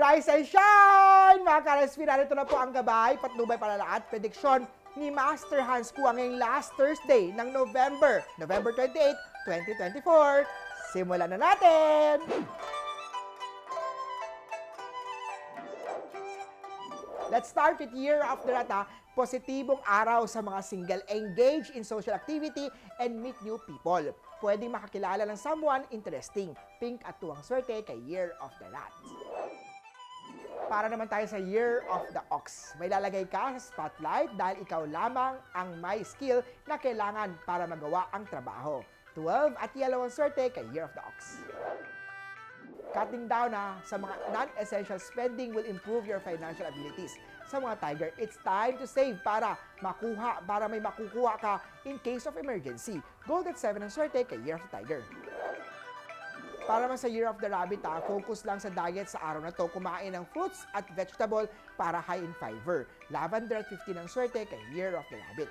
Rise and shine! Mga ka-RSP, narito na po ang gabay, patnubay palalaat, prediksyon ni Master Hans Kua ngayong last Thursday ng November 28, 2024. Simulan na natin! Let's start with Year of the Rat. Positibong araw sa mga single, engage in social activity and meet new people. Pwedeng makakilala ng someone interesting. Pink at tuwang swerte kay Year of the Rat. Para naman tayo sa Year of the Ox. May lalagay ka sa spotlight dahil ikaw lamang ang may skill na kailangan para magawa ang trabaho. 12 at yellow ang swerte kay Year of the Ox. Cutting down sa mga non-essential spending will improve your financial abilities. Sa mga Tiger, it's time to save para may makukuha ka in case of emergency. Gold at 7 ang swerte kay Year of the Tiger. Para naman sa Year of the Rabbit, focus lang sa diet sa araw na to. Kumain ng fruits at vegetable para high in fiber. Lavender at 15 ang swerte kay Year of the Rabbit.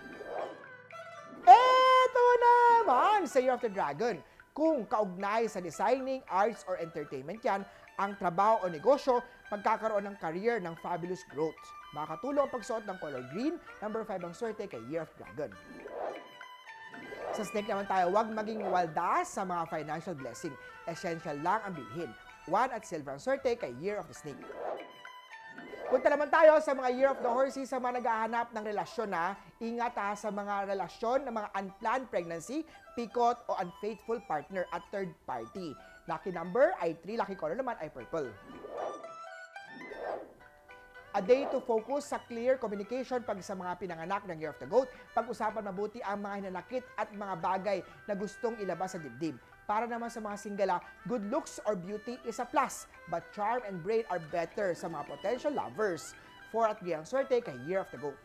Eto naman sa Year of the Dragon. Kung kaugnay sa designing, arts, or entertainment yan, ang trabaho o negosyo, magkakaroon ng career ng fabulous growth. Makakatulong ang pagsuot ng color green, number 5 ang swerte kay Year of Dragon. Sa snake naman tayo, huwag maging waldas sa mga financial blessing. Essential lang ang bilhin. 1 at silver ang swerte kay Year of the Snake. Punta naman tayo sa mga Year of the Horsey, sa mga naghahanap ng relasyon na. Ingat sa mga relasyon ng mga unplanned pregnancy, pikot o unfaithful partner at third party. Lucky number ay 3, lucky color naman ay purple. A day to focus sa clear communication pag sa mga pinanganak ng Year of the Goat. Pag-usapan mabuti ang mga hinanakit at mga bagay na gustong ilabas sa dibdib. Para naman sa mga singgala, good looks or beauty is a plus, but charm and brain are better sa mga potential lovers. 4 at 3 ang swerte kay Year of the Goat.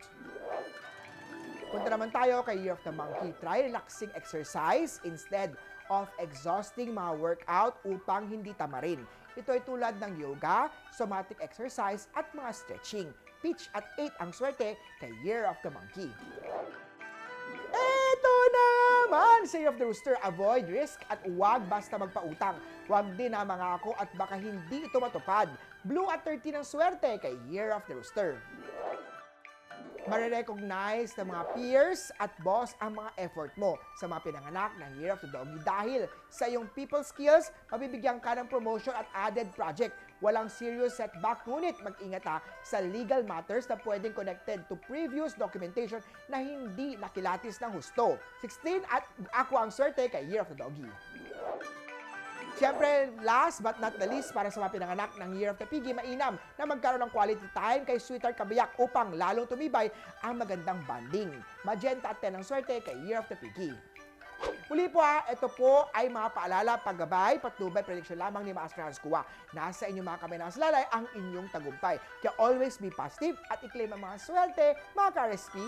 Punta naman tayo kay Year of the Monkey. Try relaxing exercise instead of exhausting mga workout upang hindi tamarin. Ito ay tulad ng yoga, somatic exercise at mga stretching. Peach at 8 ang swerte kay Year of the Monkey. Ito naman sa Year of the Rooster. Avoid risk at huwag basta magpautang. Huwag din mangako at baka hindi ito matupad. Blue at 13 ang swerte kay Year of the Rooster. Marirecognize ng mga peers at boss ang mga effort mo sa mga pinanganak ng Year of the Doggy. Dahil sa iyong people skills, mabibigyan ka ng promotion at added project. Walang serious setback, ngunit mag-ingat sa legal matters na pwedeng connected to previous documentation na hindi nakilatis ng husto. 16 at ako ang swerte kay Year of the Doggy. Siyempre, last but not the least, para sa mga pinanganak ng Year of the Piggy, mainam na magkaroon ng quality time kay Sweetheart Kabayak upang lalong tumibay ang magandang bonding. Magenta at 10 ang swerte kay Year of the Piggy. Muli po ito po ay mga paalala, paggabay, patnubay, prediction lamang ni Master Hans Kua. Nasa inyong mga kamay ng salalay ang inyong tagumpay. Kaya always be positive at i-claim ang mga swerte, mga ka-RSP.